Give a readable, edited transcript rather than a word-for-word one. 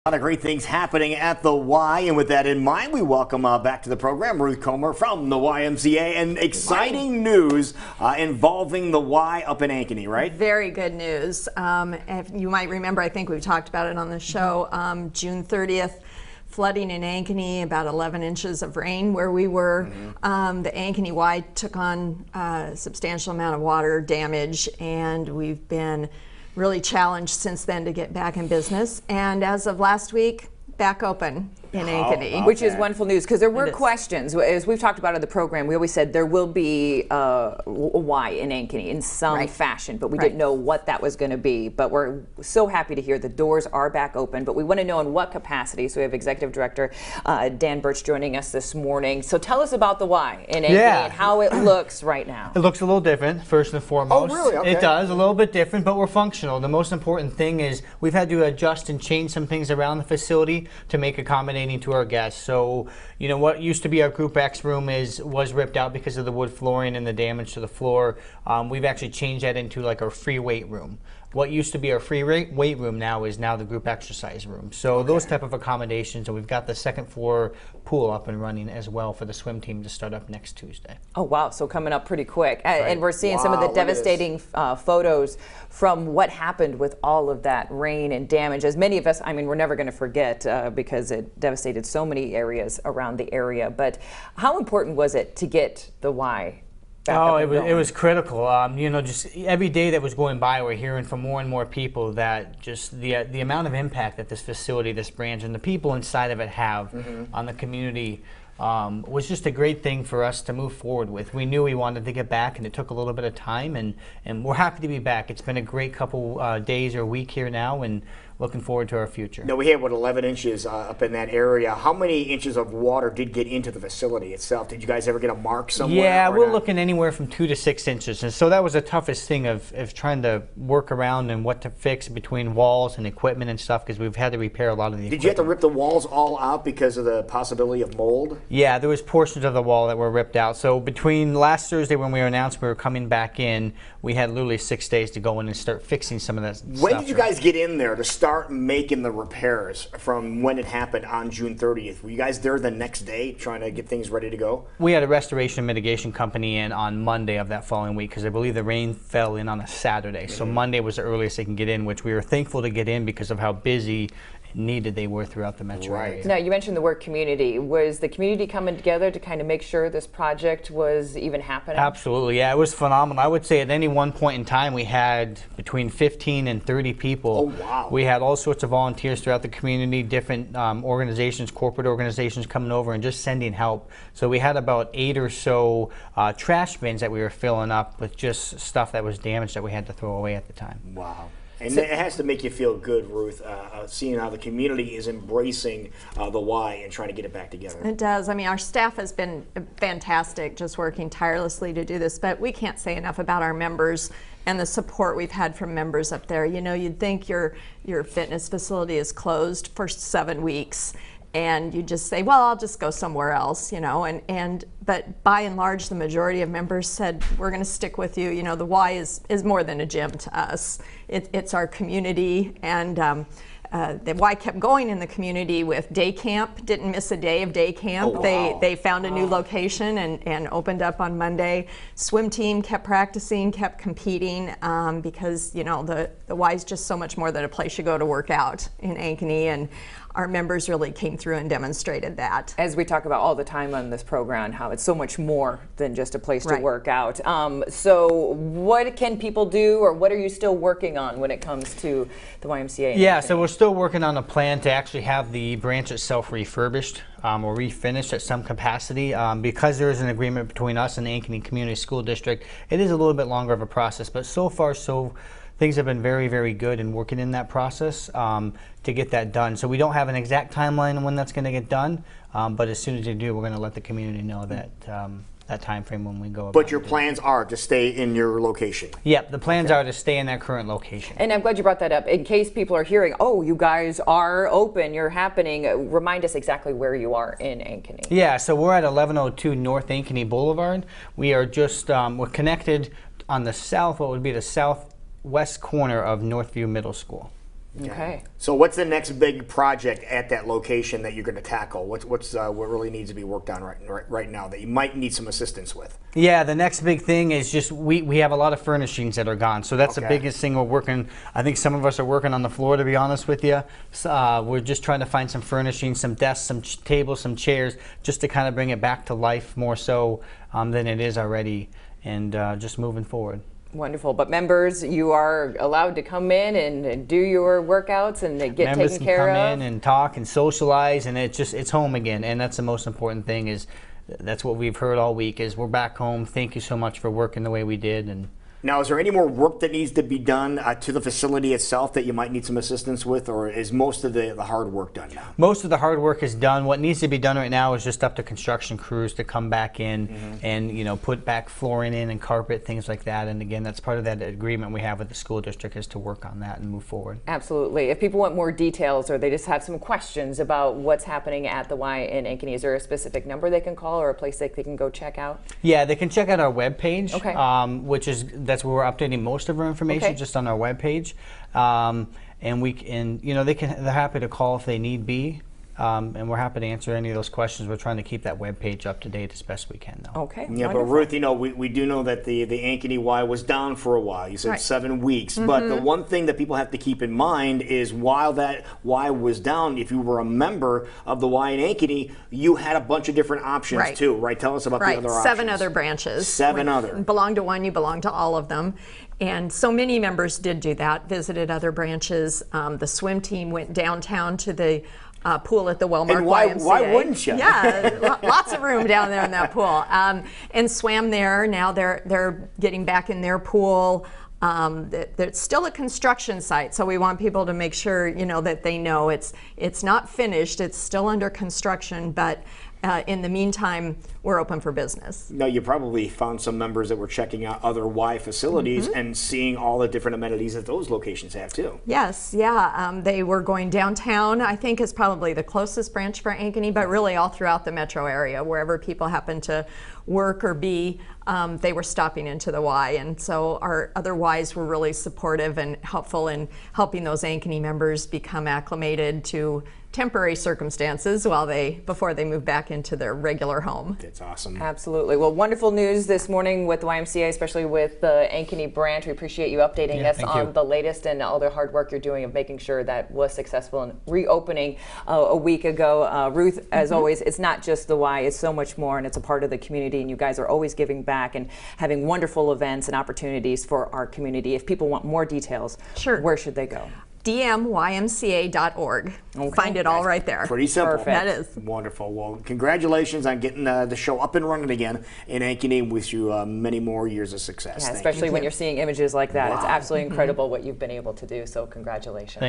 A lot of great things happening at the Y, and with that in mind, we welcome back to the program Ruth Comer from the YMCA, and exciting news involving the Y up in Ankeny, right? Very good news. If you might remember, I think we've talked about it on the show, June 30th, flooding in Ankeny, about 11 inches of rain where we were. The Ankeny Y took on a substantial amount of water damage, and we've been really challenged since then to get back in business, and as of last week, back open in Ankeny. Which is wonderful news, because there were questions. As we've talked about in the program, we always said there will be a Y in Ankeny in some fashion, but we didn't know what that was going to be. But we're so happy to hear the doors are back open, but we want to know in what capacity. So we have Executive Director Dan Bertsch joining us this morning. So tell us about the Y in Ankeny and how it looks right now. It looks a little different, first and foremost. Oh, really? Okay. It does, a little bit different, but we're functional. The most important thing is we've had to adjust and change some things around the facility to make accommodating to our guests. So, you know, what used to be our Group X room was ripped out because of the wood flooring and the damage to the floor. We've actually changed that into like our free weight room. What used to be our free weight room now is the group exercise room. So those type of accommodations, and we've got the second floor pool up and running as well for the swim team to start up next Tuesday. Oh wow, so coming up pretty quick. And we're seeing some of the devastating photos from what happened with all of that rain and damage. As many of us, I mean, we're never going to forget because it devastated so many areas around the area. But how important was it to get the Y? It was critical. You know, just every day that was going by, we're hearing from more and more people that just the amount of impact that this facility, this branch, and the people inside of it have on the community was just a great thing for us to move forward with. We knew we wanted to get back, and it took a little bit of time, and we're happy to be back. It's been a great couple days or week here now, and looking forward to our future. Now, we had, what, 11 inches up in that area. How many inches of water did get into the facility itself? Did you guys ever get a mark somewhere? Yeah, we're looking anywhere from 2 to 6 inches. And so that was the toughest thing of trying to work around and what to fix between walls and equipment and stuff, because we've had to repair a lot of the equipment. Did you have to rip the walls all out because of the possibility of mold? Yeah, there was portions of the wall that were ripped out. So between last Thursday when we were announced we were coming back in, we had literally 6 days to go in and start fixing some of that stuff. When did you guys get in there to start making the repairs from when it happened on June 30th? Were you guys there the next day trying to get things ready to go? We had a restoration mitigation company in on Monday of that following week, because I believe the rain fell in on a Saturday. So Monday was the earliest they can get in, which we were thankful to get in because of how busy needed they were throughout the metro area. Now, you mentioned the word community. Was the community coming together to kind of make sure this project was even happening? Absolutely, yeah, it was phenomenal. I would say at any one point in time we had between 15 and 30 people. Oh, wow. We had all sorts of volunteers throughout the community, different organizations, corporate organizations coming over and just sending help. So we had about 8 or so trash bins that we were filling up with just stuff that was damaged that we had to throw away at the time. Wow. And it has to make you feel good, Ruth, seeing how the community is embracing the Y and trying to get it back together. It does. I mean, our staff has been fantastic, just working tirelessly to do this, but we can't say enough about our members and the support we've had from members up there. You know, you'd think your fitness facility is closed for 7 weeks, and you just say, well, I'll just go somewhere else, you know, but by and large, the majority of members said, we're going to stick with you. You know, the Y is more than a gym to us. It's our community, and the Y kept going in the community with day camp, didn't miss a day of day camp. Oh, wow. They found a new location and opened up on Monday. Swim team kept practicing, kept competing, because, you know, the Y is just so much more than a place you go to work out in Ankeny, and our members really came through and demonstrated that. As we talk about all the time on this program, how it's so much more than just a place to work out. So what can people do, or what are you still working on when it comes to the YMCA? Yeah, so we're still working on a plan to actually have the branch itself refurbished or refinished at some capacity. Because there is an agreement between us and the Ankeny Community School District, it is a little bit longer of a process, but so far things have been very, very good in working in that process to get that done. So we don't have an exact timeline on when that's going to get done, but as soon as they do, we're going to let the community know that that time frame when we go. But your plans are to stay in your location? Yep, the plans are to stay in that current location. And I'm glad you brought that up. In case people are hearing, oh, you guys are open, you're happening, remind us exactly where you are in Ankeny. Yeah, so we're at 1102 North Ankeny Boulevard. We are just, we're connected on the south, what would be the southwest corner of Northview Middle School. Okay. So what's the next big project at that location that you're going to tackle? What really needs to be worked on right now that you might need some assistance with? Yeah, the next big thing is just we have a lot of furnishings that are gone. So that's the biggest thing we're working. I think some of us are working on the floor, to be honest with you. We're just trying to find some furnishings, some desks, some tables, some chairs, just to kind of bring it back to life more so than it is already, and just moving forward. Wonderful. But members, you are allowed to come in and do your workouts and get members taken care of. Members can come in and talk and socialize, and it's home again. And that's the most important thing. Is that's what we've heard all week. Is we're back home. Thank you so much for working the way we did. And now, is there any more work that needs to be done to the facility itself that you might need some assistance with, or is most of the hard work done now? Most of the hard work is done. What needs to be done right now is just up to construction crews to come back in and put back flooring in and carpet, things like that. And again, that's part of that agreement we have with the school district, is to work on that and move forward. Absolutely. If people want more details or they just have some questions about what's happening at the Y in Ankeny, is there a specific number they can call or a place that they can go check out? Yeah, they can check out our webpage, okay. That's where we're updating most of our information, just on our webpage. And they're happy to call if they need be. And we're happy to answer any of those questions. We're trying to keep that webpage up to date as best we can, though. Okay. Yeah, wonderful. but Ruth, we do know that the Ankeny Y was down for a while. You said 7 weeks. But the one thing that people have to keep in mind is while that Y was down, if you were a member of the Y in Ankeny, you had a bunch of different options too, right? Tell us about the other options. 7 other branches. 7 other. You belong to one, you belong to all of them. And so many members did do that, visited other branches. The swim team went downtown to the pool at the Wellmark YMCA. Why wouldn't you? Yeah, lots of room down there in that pool. And swam there. Now they're getting back in their pool. It's still a construction site, so we want people to make sure that they know it's not finished. It's still under construction, but in the meantime, we're open for business. Now, you probably found some members that were checking out other Y facilities and seeing all the different amenities that those locations have too. Yes, yeah. They were going downtown, I think is probably the closest branch for Ankeny, but really all throughout the metro area, wherever people happen to work or be, they were stopping into the Y. And so our other Ys were really supportive and helpful in helping those Ankeny members become acclimated to temporary circumstances before they move back into their regular home. That's awesome. Absolutely. Well, wonderful news this morning with the YMCA, especially with the Ankeny branch. We appreciate you updating us on the latest and all the hard work you're doing of making sure that was successful in reopening a week ago. Ruth, as always, it's not just the Y, it's so much more, and it's a part of the community, and you guys are always giving back and having wonderful events and opportunities for our community. If people want more details, where should they go? dmymca.org. Find it all right there. Pretty simple. Perfect. That is. Wonderful. Well, congratulations on getting the show up and running again in Ankeny, and wish you many more years of success. Yeah, especially when you're seeing images like that. It's absolutely incredible what you've been able to do, so congratulations.